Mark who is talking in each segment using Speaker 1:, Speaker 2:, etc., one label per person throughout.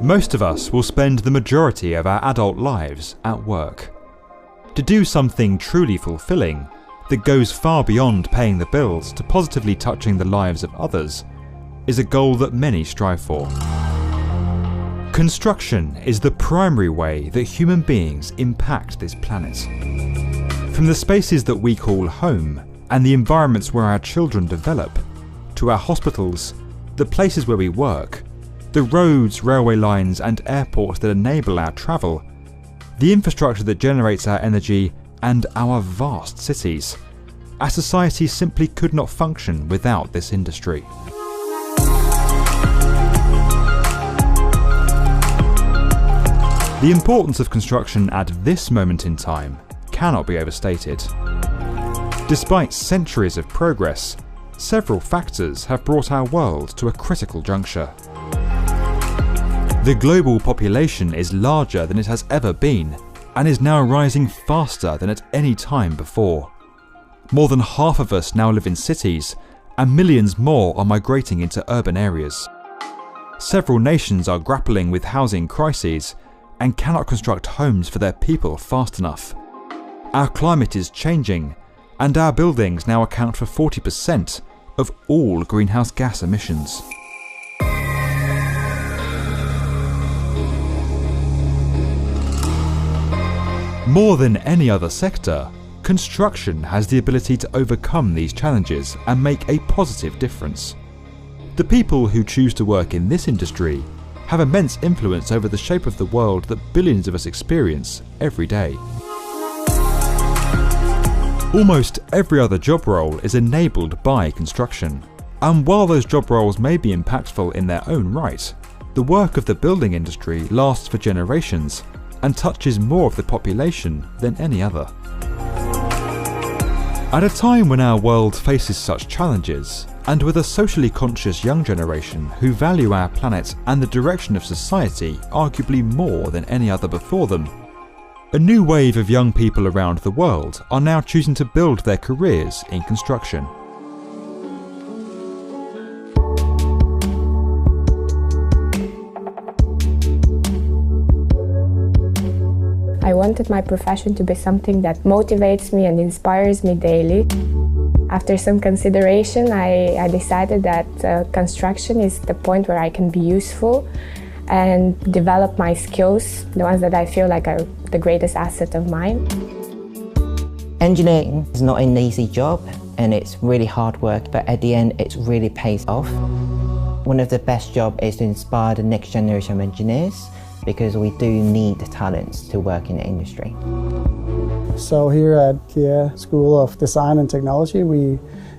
Speaker 1: Most of us will spend the majority of our adult lives at work. To do something truly fulfilling, that goes far beyond paying the bills to positively touching the lives of others, is a goal that many strive for. Construction is the primary way that human beings impact this planet. From the spaces that we call home and the environments where our children develop, to our hospitals, the places where we work, the roads, railway lines and airports that enable our travel, the infrastructure that generates our energy, and our vast cities, our society simply could not function without this industry. The importance of construction at this moment in time cannot be overstated. Despite centuries of progress, several factors have brought our world to a critical juncture. The global population is larger than it has ever been and is now rising faster than at any time before. More than half of us now live in cities, and millions more are migrating into urban areas. Several nations are grappling with housing crises and cannot construct homes for their people fast enough. Our climate is changing, and our buildings now account for 40% of all greenhouse gas emissions. More than any other sector, construction has the ability to overcome these challenges and make a positive difference. The people who choose to work in this industry have immense influence over the shape of the world that billions of us experience every day. Almost every other job role is enabled by construction, and while those job roles may be impactful in their own right, the work of the building industry lasts for generations and touches more of the population than any other. At a time when our world faces such challenges, and with a socially conscious young generation who value our planet and the direction of society arguably more than any other before them, a new wave of young people around the world are now choosing to build their careers in construction.
Speaker 2: I wanted my profession to be something that motivates me and inspires me daily. After some consideration, I decided that construction is the point where I can be useful and develop my skills, the ones that I feel like are the greatest asset of mine.
Speaker 3: Engineering is not an easy job and it's really hard work, but at the end it really pays off. One of the best jobs is to inspire the next generation of engineers, because we do need the talents to work in the industry.
Speaker 4: So here at the School of Design and Technology, we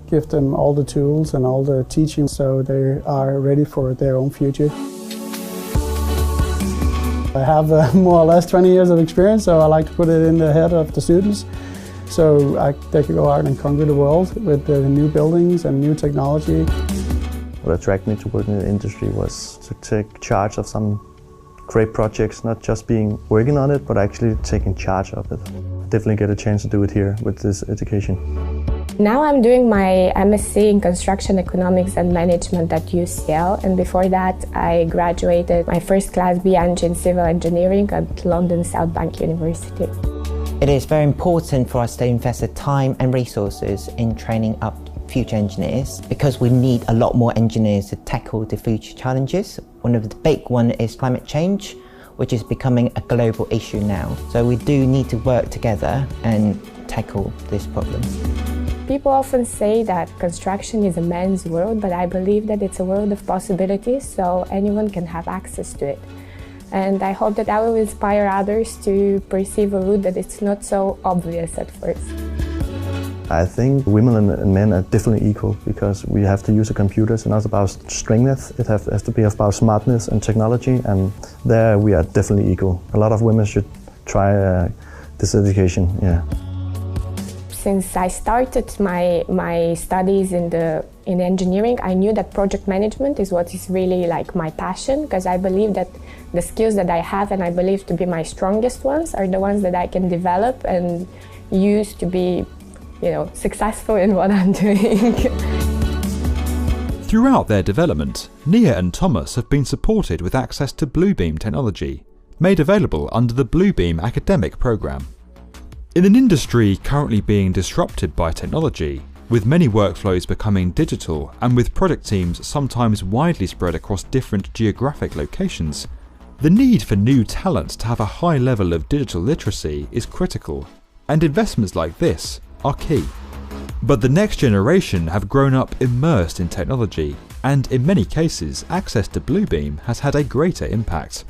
Speaker 4: give them all the tools and all the teaching so they are ready for their own future. I have more or less 20 years of experience, so I like to put it in the head of the students so they can go out and conquer the world with the new buildings and new technology.
Speaker 5: What attracted me to working in the industry was to take charge of some great projects, not just working on it, but actually taking charge of it. Definitely get a chance to do it here with this education.
Speaker 2: Now I'm doing my MSc in Construction Economics and Management at UCL, and before that I graduated my first class B.Eng in Civil Engineering at London South Bank University.
Speaker 3: It is very important for us to invest the time and resources in training up future engineers, because we need a lot more engineers to tackle the future challenges. One of the big ones is climate change, which is becoming a global issue now. So we do need to work together and tackle this problem.
Speaker 2: People often say that construction is a man's world, but I believe that it's a world of possibilities, so anyone can have access to it. And I hope that I will inspire others to perceive a route that it's not so obvious at first.
Speaker 5: I think women and men are definitely equal, because we have to use the computers, and not about strength. It has to be about smartness and technology, and there we are definitely equal. A lot of women should try this education. Yeah.
Speaker 2: Since I started my studies in engineering, I knew that project management is what is really like my passion, because I believe that the skills that I have and I believe to be my strongest ones are the ones that I can develop and use to be, successful in what I'm doing.
Speaker 1: Throughout their development, Nia and Thomas have been supported with access to Bluebeam technology, made available under the Bluebeam academic programme. In an industry currently being disrupted by technology, with many workflows becoming digital and with product teams sometimes widely spread across different geographic locations, the need for new talent to have a high level of digital literacy is critical, and investments like this are key. But the next generation have grown up immersed in technology, and in many cases access to Bluebeam has had a greater impact,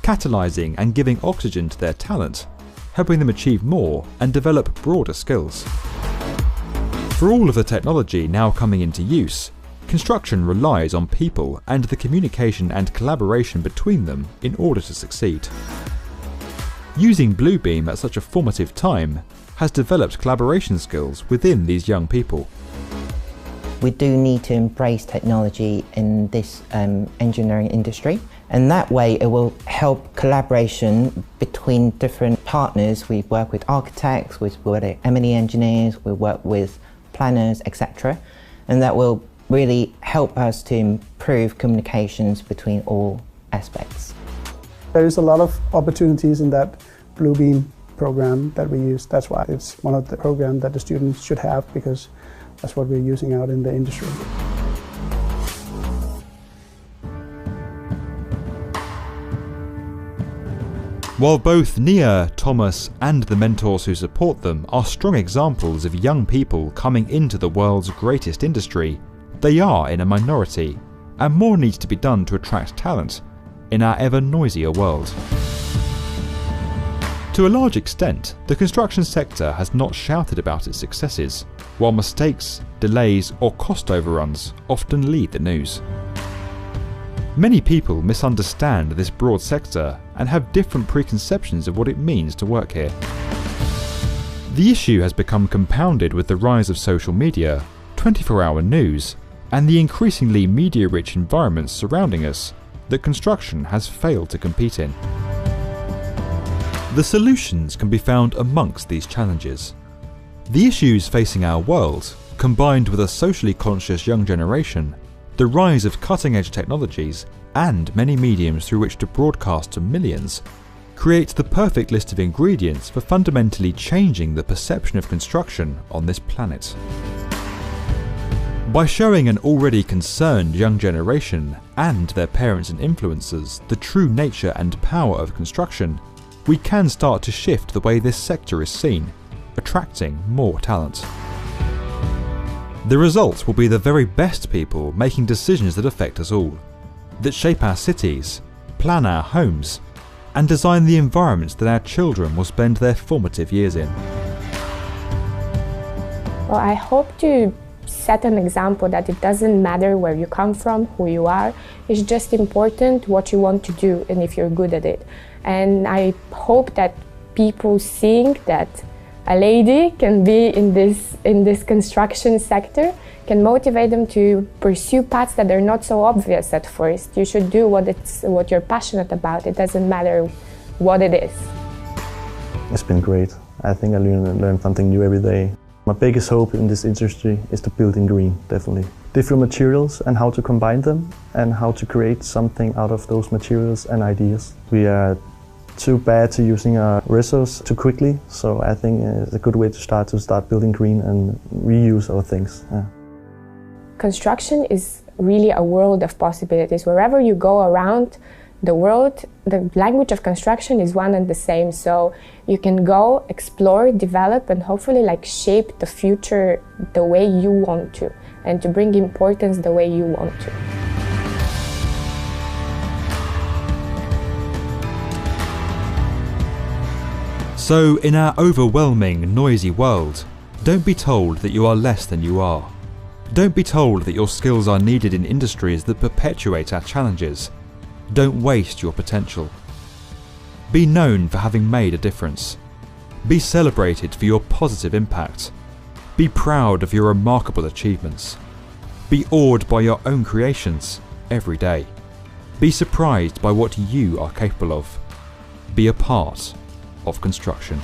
Speaker 1: catalysing and giving oxygen to their talent, helping them achieve more and develop broader skills. For all of the technology now coming into use, construction relies on people and the communication and collaboration between them in order to succeed. Using Bluebeam at such a formative time has developed collaboration skills within these young people.
Speaker 3: We do need to embrace technology in this engineering industry, and that way it will help collaboration between different partners. We work with architects, we work with M&E engineers, we work with planners, etc. And that will really help us to improve communications between all aspects.
Speaker 4: There is a lot of opportunities in that Bluebeam program that we use. That's why it's one of the programs that the students should have, because that's what we're using out in the industry.
Speaker 1: While both Nia, Thomas and the mentors who support them are strong examples of young people coming into the world's greatest industry, they are in a minority, and more needs to be done to attract talent in our ever noisier world. To a large extent, the construction sector has not shouted about its successes, while mistakes, delays or cost overruns often lead the news. Many people misunderstand this broad sector and have different preconceptions of what it means to work here. The issue has become compounded with the rise of social media, 24-hour news, and the increasingly media-rich environments surrounding us that construction has failed to compete in. The solutions can be found amongst these challenges. The issues facing our world, combined with a socially conscious young generation, the rise of cutting-edge technologies, and many mediums through which to broadcast to millions, create the perfect list of ingredients for fundamentally changing the perception of construction on this planet. By showing an already concerned young generation and their parents and influencers the true nature and power of construction, we can start to shift the way this sector is seen, attracting more talent. The result will be the very best people making decisions that affect us all, that shape our cities, plan our homes, and design the environments that our children will spend their formative years in.
Speaker 2: Well, I hope to set an example that it doesn't matter where you come from, who you are, it's just important what you want to do and if you're good at it. And I hope that people seeing that a lady can be in this construction sector can motivate them to pursue paths that are not so obvious at first. You should do what you're passionate about. It doesn't matter what it is.
Speaker 5: It's been great. I think I learn something new every day. My biggest hope in this industry is to build in green, definitely. Different materials and how to combine them and how to create something out of those materials and ideas. We are too bad to using our resource too quickly, so I think it's a good way to start building green and reuse our things. Yeah.
Speaker 2: Construction is really a world of possibilities. Wherever you go around the world, the language of construction is one and the same, so you can go, explore, develop, and hopefully shape the future the way you want to, and to bring importance the way you want to.
Speaker 1: So, in our overwhelming, noisy world, don't be told that you are less than you are. Don't be told that your skills are needed in industries that perpetuate our challenges. Don't waste your potential. Be known for having made a difference. Be celebrated for your positive impact. Be proud of your remarkable achievements. Be awed by your own creations every day. Be surprised by what you are capable of. Be a part of construction.